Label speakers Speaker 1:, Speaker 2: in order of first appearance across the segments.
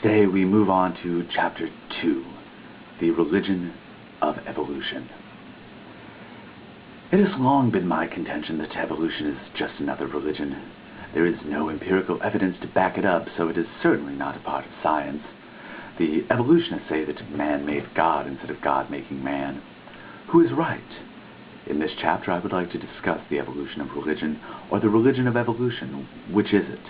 Speaker 1: Today we move on to Chapter 2, the religion of evolution. It has long been my contention that evolution is just another religion. There is no empirical evidence to back it up, so it is certainly not a part of science. The evolutionists say that man made God instead of God making man. Who is right? In this chapter I would like to discuss the evolution of religion, or the religion of evolution. Which is it?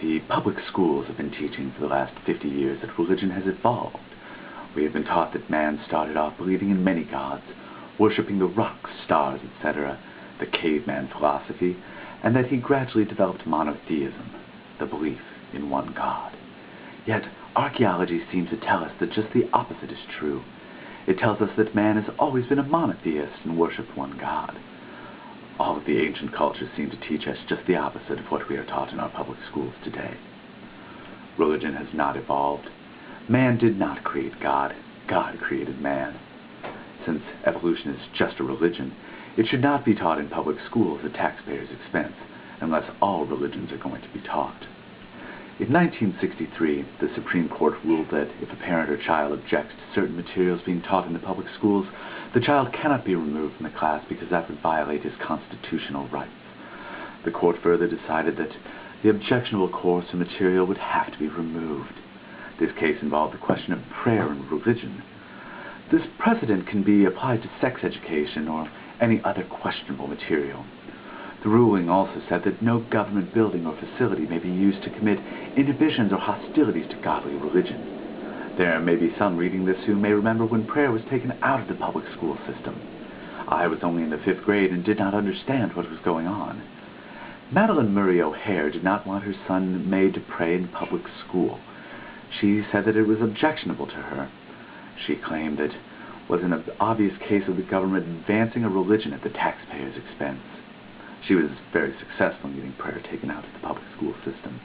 Speaker 1: The public schools have been teaching for the last 50 years that religion has evolved. We have been taught that man started off believing in many gods, worshipping the rocks, stars, etc., the caveman philosophy, and that he gradually developed monotheism, the belief in one God. Yet archaeology seems to tell us that just the opposite is true. It tells us that man has always been a monotheist and worshipped one God. All of the ancient cultures seem to teach us just the opposite of what we are taught in our public schools today. Religion has not evolved. Man did not create God. God created man. Since evolution is just a religion, it should not be taught in public schools at taxpayers' expense, unless all religions are going to be taught. In 1963, the Supreme Court ruled that if a parent or child objects to certain materials being taught in the public schools, the child cannot be removed from the class because that would violate his constitutional rights. The court further decided that the objectionable course or material would have to be removed. This case involved the question of prayer and religion. This precedent can be applied to sex education or any other questionable material. The ruling also said that no government building or facility may be used to commit inhibitions or hostilities to godly religion. There may be some reading this who may remember when prayer was taken out of the public school system. I was only in the 5th grade and did not understand what was going on. Madeline Murray O'Hare did not want her son made to pray in public school. She said that it was objectionable to her. She claimed it was an obvious case of the government advancing a religion at the taxpayer's expense. She was very successful in getting prayer taken out of the public school system.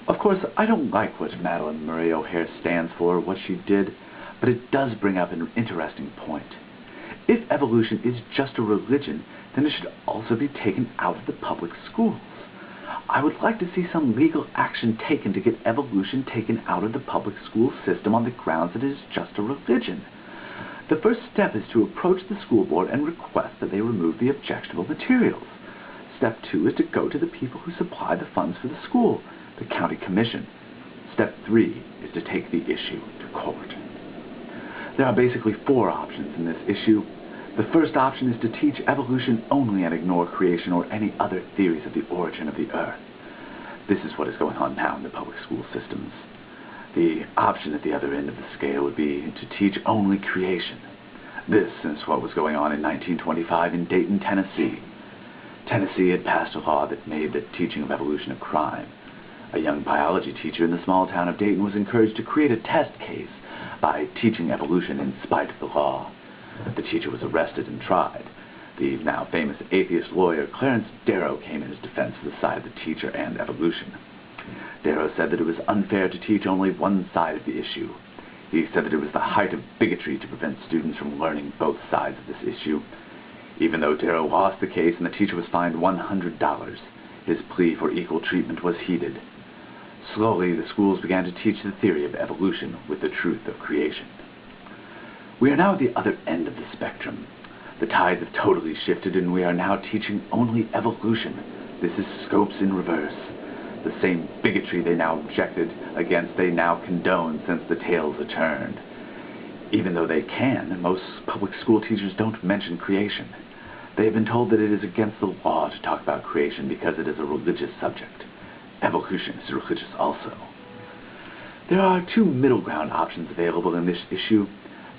Speaker 1: Of course, I don't like what Madeline Murray O'Hare stands for, or what she did, but it does bring up an interesting point. If evolution is just a religion, then it should also be taken out of the public schools. I would like to see some legal action taken to get evolution taken out of the public school system on the grounds that it is just a religion. The first step is to approach the school board and request that they remove the objectionable materials. Step 2 is to go to the people who supply the funds for the school, the county commission. Step 3 is to take the issue to court. There are basically 4 options in this issue. The first option is to teach evolution only and ignore creation or any other theories of the origin of the earth. This is what is going on now in the public school systems. The option at the other end of the scale would be to teach only creation. This is what was going on in 1925 in Dayton, Tennessee. Tennessee had passed a law that made the teaching of evolution a crime. A young biology teacher in the small town of Dayton was encouraged to create a test case by teaching evolution in spite of the law. The teacher was arrested and tried. The now famous atheist lawyer Clarence Darrow came in his defense for the side of the teacher and evolution. Darrow said that it was unfair to teach only one side of the issue. He said that it was the height of bigotry to prevent students from learning both sides of this issue. Even though Darrow lost the case and the teacher was fined $100, his plea for equal treatment was heeded. Slowly, the schools began to teach the theory of evolution with the truth of creation. We are now at the other end of the spectrum. The tides have totally shifted and we are now teaching only evolution. This is Scopes in reverse. The same bigotry they now objected against they now condone since the tables are turned. Even though they can, most public school teachers don't mention creation. They have been told that it is against the law to talk about creation because it is a religious subject. Evolution is religious also. There are 2 middle ground options available in this issue.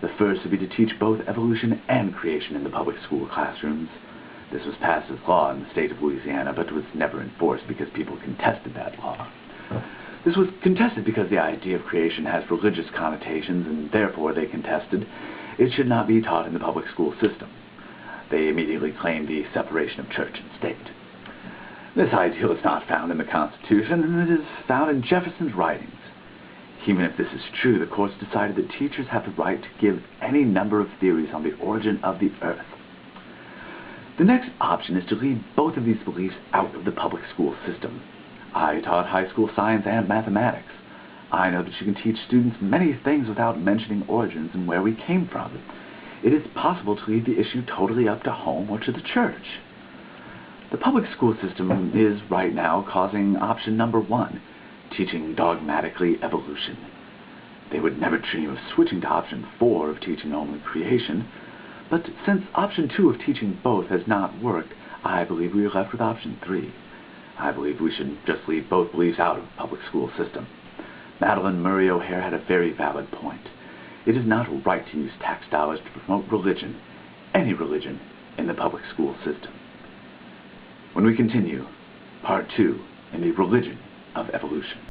Speaker 1: The first would be to teach both evolution and creation in the public school classrooms. This was passed as law in the state of Louisiana, but was never enforced because people contested that law. This was contested because the idea of creation has religious connotations, and therefore they contested it should not be taught in the public school system. They immediately claimed the separation of church and state. This ideal is not found in the Constitution, and it is found in Jefferson's writings. Even if this is true, the courts decided that teachers have the right to give any number of theories on the origin of the earth. The next option is to leave both of these beliefs out of the public school system. I taught high school science and mathematics. I know that you can teach students many things without mentioning origins and where we came from. It is possible to leave the issue totally up to home or to the church. The public school system is right now causing option number 1, teaching dogmatically evolution. They would never dream of switching to option 4 of teaching only creation, but since option 2 of teaching both has not worked, I believe we are left with option 3. I believe we should just leave both beliefs out of the public school system. Madeline Murray O'Hare had a very valid point. It is not right to use tax dollars to promote religion, any religion, in the public school system. When we continue, part 2 in the religion of evolution.